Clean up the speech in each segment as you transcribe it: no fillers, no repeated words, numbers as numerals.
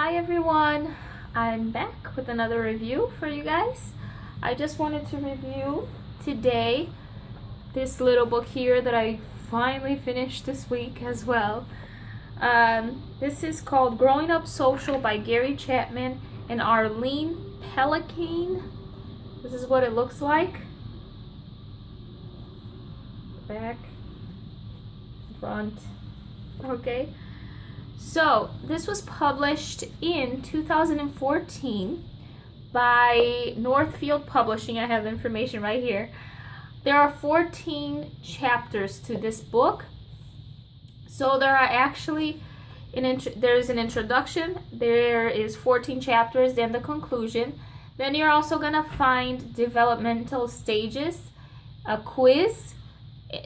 Hi everyone, I'm back with another review for you guys. I just wanted to review today this little book here that I finally finished this week as well. This is called Growing Up Social by Gary Chapman and Arlene Pellicane. This is what it looks like. Back, front, okay. So this was published in 2014 by Northfield Publishing. I have information right here. There are 14 chapters to this book. So there are actually there's an introduction, there is 14 chapters, then the conclusion. Then you're also gonna find developmental stages, a quiz.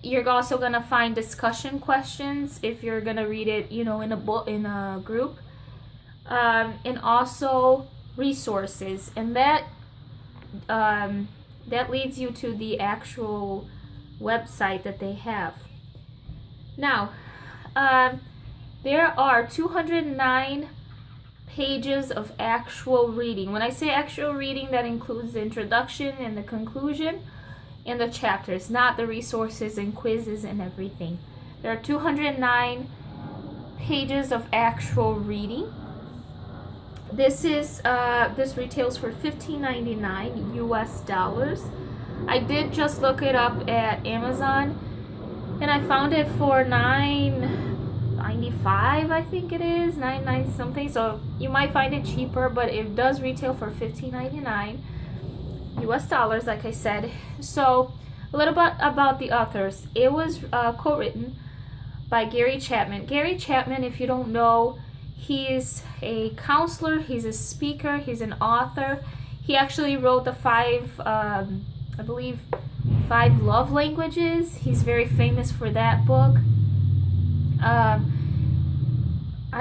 You're also gonna find discussion questions if you're gonna read it, in a book, in a group, and also resources, and that leads you to the actual website that they have. Now, there are 209 pages of actual reading. When I say actual reading, that includes the introduction and the conclusion in the chapters, not the resources and quizzes and everything. There are 209 pages of actual reading. This retails for $15.99 US dollars. I did just look it up at Amazon and I found it for $9.95, I think it is, $9.90 something. So you might find it cheaper, but it does retail for $15.99 US dollars, like I said. So a little bit about the authors. It was co-written by Gary Chapman. Gary Chapman, if you don't know, he's a counselor, he's a speaker, he's an author. He actually wrote the five love languages. He's very famous for that book. I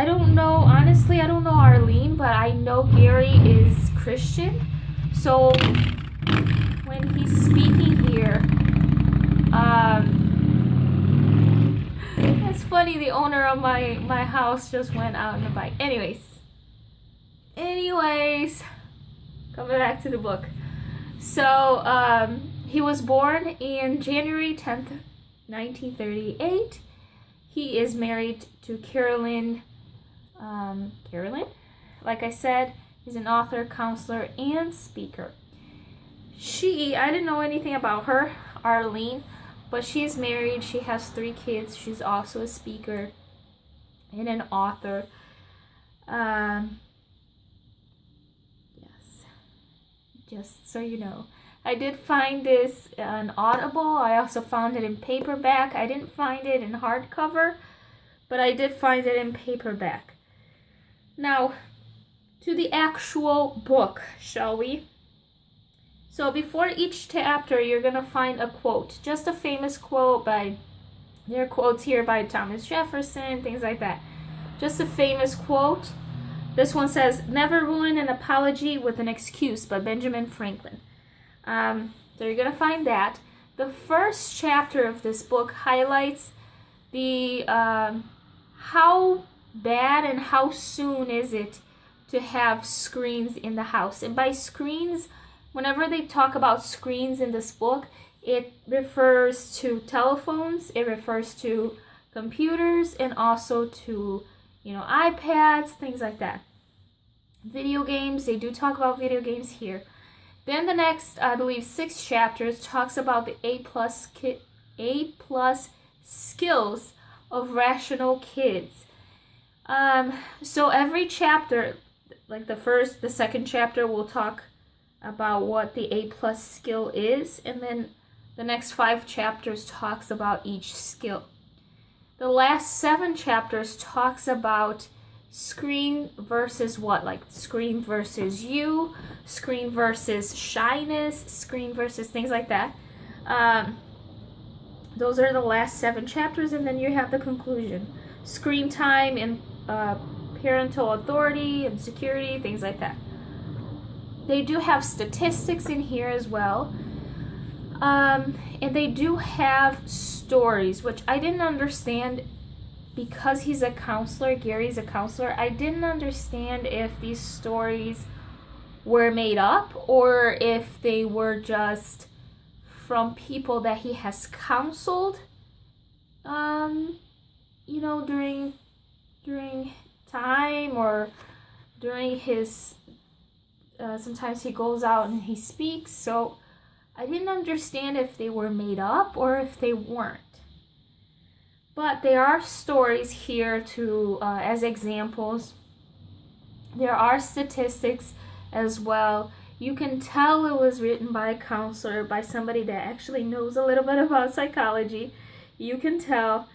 don't know, honestly, I don't know Arlene, but I know Gary is Christian. So when he's speaking here, it's funny, the owner of my house just went out on a bike. Anyways, coming back to the book. So he was born in January 10th, 1938. He is married to Carolyn. Like I said, he's an author, counselor, and speaker. I didn't know anything about her, Arlene, but she's married, she has 3 kids, she's also a speaker and an author. Yes, just so you know. I did find this on Audible. I also found it in paperback. I didn't find it in hardcover, but I did find it in paperback. Now, to the actual book, shall we? So before each chapter, you're going to find a quote. Just a famous quote there are quotes here by Thomas Jefferson, things like that. Just a famous quote. This one says, "Never ruin an apology with an excuse," by Benjamin Franklin. So you're going to find that. The first chapter of this book highlights the how bad and how soon is it to have screens in the house. And by screens, whenever they talk about screens in this book, it refers to telephones, it refers to computers, and also to, iPads, things like that. Video games, they do talk about video games here. Then the next, I believe, 6 chapters talks about the A+ skills of rational kids. So every chapter, like the second chapter will talk about what the A+ skill is, and then the next 5 chapters talks about each skill. The last 7 chapters talks about screen versus what, like screen versus you, screen versus shyness, screen versus things like that. Those are the last 7 chapters, and then you have the conclusion. Screen time and parental authority and security, things like that. They do have statistics in here as well. And they do have stories, which I didn't understand because he's a counselor, Gary's a counselor, I didn't understand if these stories were made up or if they were just from people that he has counseled, you know, during time, or during his, sometimes he goes out and he speaks. So I didn't understand if they were made up or if they weren't. But there are stories here to, as examples. There are statistics as well. You can tell it was written by a counselor, by somebody that actually knows a little bit about psychology. You can tell.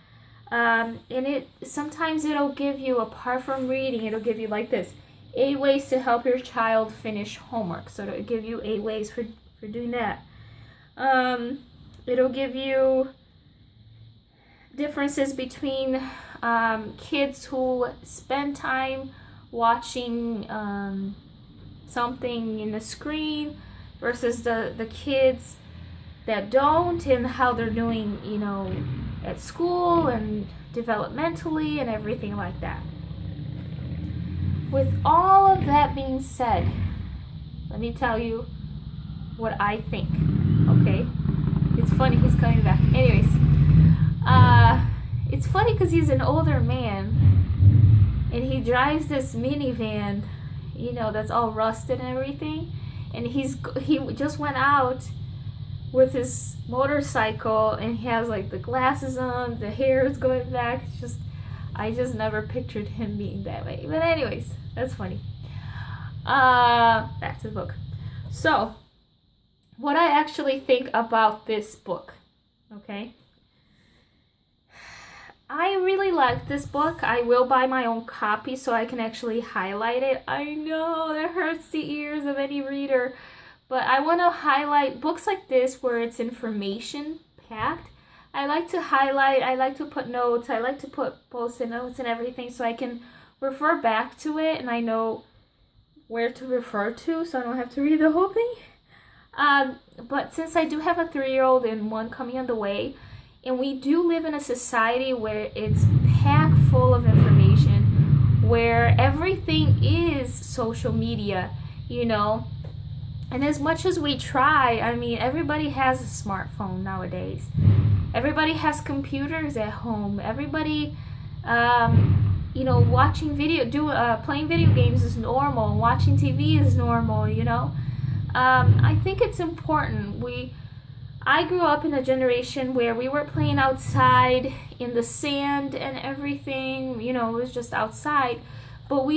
And it sometimes it'll give you, apart from reading, it'll give you like this: 8 ways to help your child finish homework. So it'll give you 8 ways for doing that. It'll give you differences between kids who spend time watching something in the screen versus the kids that don't, and how they're doing, you know, at school and developmentally and everything like that. With all of that being said, let me tell you what I think, okay? It's funny, he's coming back. Anyways, it's funny because he's an older man and he drives this minivan, you know, that's all rusted and everything, and he just went out with his motorcycle and he has like the glasses on, the hair is going back. It's just, I just never pictured him being that way. But anyways, that's funny. Back to the book. So, what I actually think about this book, okay? I really like this book. I will buy my own copy so I can actually highlight it. I know that hurts the ears of any reader, but I want to highlight books like this where it's information packed. I like to highlight, I like to put notes, I like to put post-it notes and everything so I can refer back to it and I know where to refer to so I don't have to read the whole thing. But since I do have a 3-year-old and one coming on the way, and we do live in a society where it's packed full of information, where everything is social media, you know. And as much as we try, I mean, everybody has a smartphone nowadays. Everybody has computers at home. Everybody, you know, watching playing video games is normal. Watching TV is normal, you know. I think it's important. I grew up in a generation where we were playing outside in the sand and everything, you know, it was just outside. But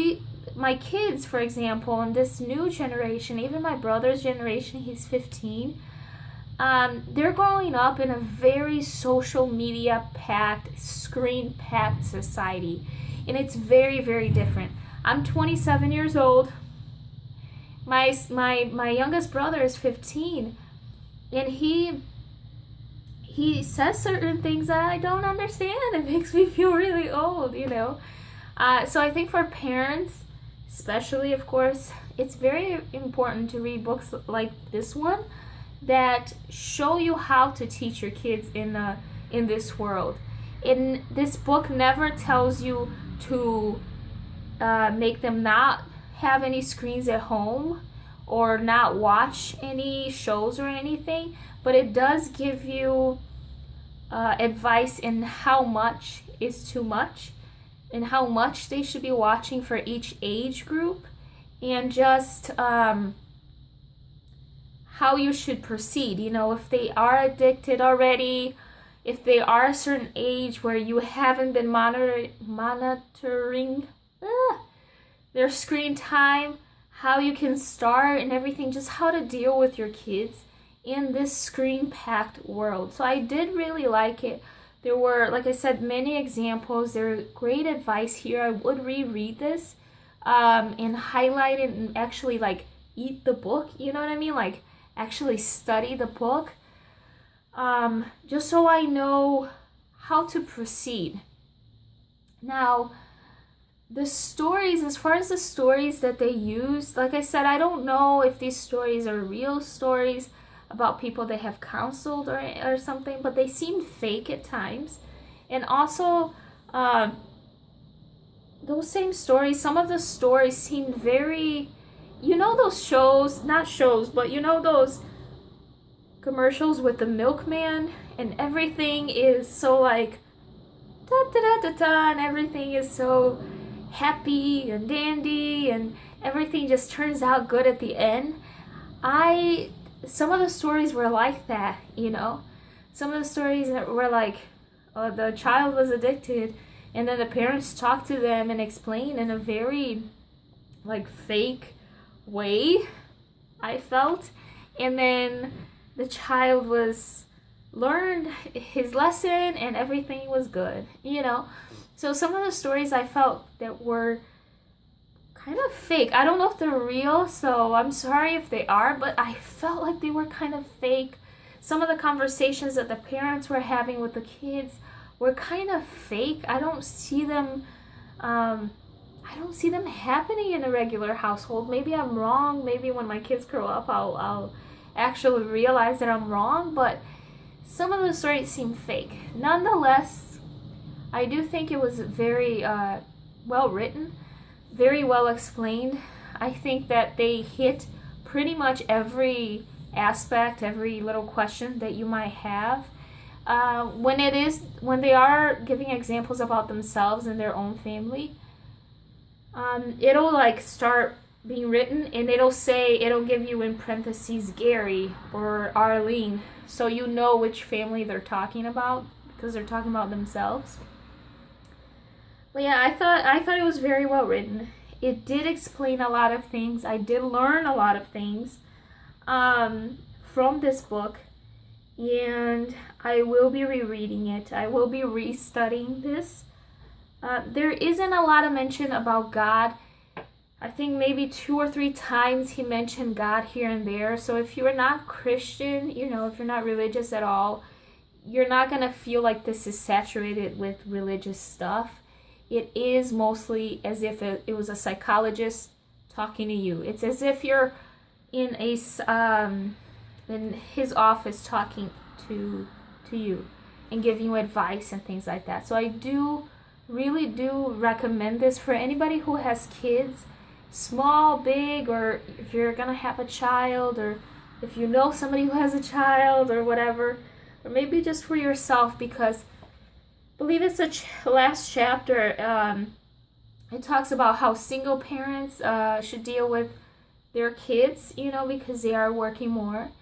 my kids, for example, in this new generation, even my brother's generation, he's 15, they're growing up in a very social media packed, screen packed society. And it's very, very different. I'm 27 years old. My youngest brother is 15. And he says certain things that I don't understand. It makes me feel really old, you know. So I think for parents, especially, of course, it's very important to read books like this one that show you how to teach your kids in this world. And this book never tells you to make them not have any screens at home or not watch any shows or anything, but it does give you advice in how much is too much and how much they should be watching for each age group, and just how you should proceed. You know, if they are addicted already, if they are a certain age where you haven't been monitoring their screen time, how you can start and everything, just how to deal with your kids in this screen-packed world. So I did really like it. There were, like I said, many examples. There were great advice here. I would reread this and highlight it and actually like eat the book, you know what I mean? Like actually study the book, just so I know how to proceed. Now, the stories, as far as the stories that they use, like I said, I don't know if these stories are real stories about people they have counseled or something, but they seem fake at times. And also, Those same stories, some of the stories seemed very, those shows, not shows, but those commercials with the milkman, and everything is so like da da da da da, and everything is so happy and dandy, and everything just turns out good at the end. Some of the stories were like that, Some of the stories were like, the child was addicted, and then the parents talked to them and explained in a very like fake way, I felt. And then the child learned his lesson and everything was good, So some of the stories I felt that were kind of fake. I don't know if they're real, so I'm sorry if they are, but I felt like they were kind of fake. Some of the conversations that the parents were having with the kids were kind of fake. I don't see them happening in a regular household. Maybe I'm wrong. Maybe when my kids grow up, I'll actually realize that I'm wrong, but some of the stories seem fake. Nonetheless, I do think it was very well written, very well explained. I think that they hit pretty much every aspect, every little question that you might have. When they are giving examples about themselves and their own family, it'll like start being written, and it'll give you in parentheses Gary or Arlene, so you know which family they're talking about because they're talking about themselves. But yeah, I thought it was very well written. It did explain a lot of things. I did learn a lot of things from this book, and I will be rereading it. I will be restudying this. There isn't a lot of mention about God. I think maybe 2 or 3 times he mentioned God here and there. So if you're not Christian, if you're not religious at all, you're not going to feel like this is saturated with religious stuff. It is mostly as if it was a psychologist talking to you. It's as if you're in his office talking to you and giving you advice and things like that. So I really do recommend this for anybody who has kids, small, big, or if you're gonna have a child, or if you know somebody who has a child or whatever, or maybe just for yourself, because I believe it's the last chapter. It talks about how single parents should deal with their kids, because they are working more.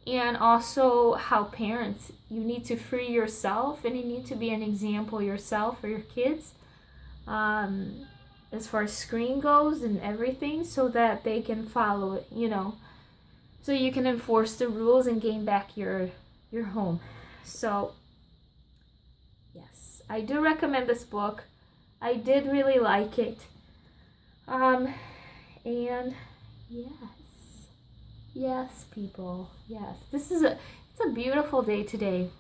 And also how parents, you need to free yourself, and you need to be an example yourself for your kids, as far as screen goes and everything, so that they can follow it, so you can enforce the rules and gain back your home. So yes, I do recommend this book. I did really like it. And yes, people, yes, it's a beautiful day today.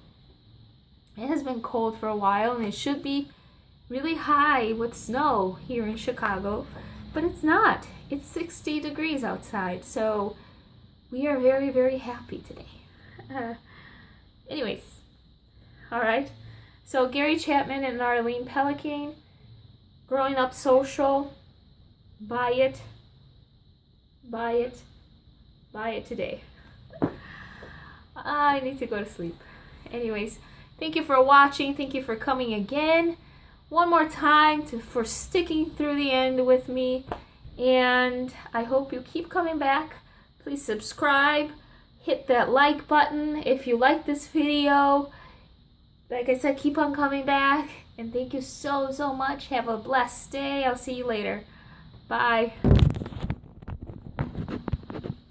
It has been cold for a while, and it should be really high with snow here in Chicago, but it's not. It's 60 degrees outside, so we are very, very happy today. Anyways, all right. So Gary Chapman and Arlene Pellicane, Growing Up Social. Buy it. Buy it. Buy it today. I need to go to sleep. Anyways, thank you for watching. Thank you for coming again. One more time for sticking through the end with me. And I hope you keep coming back. Please subscribe. Hit that like button if you like this video. Like I said, keep on coming back. And thank you so much. Have a blessed day. I'll see you later. Bye.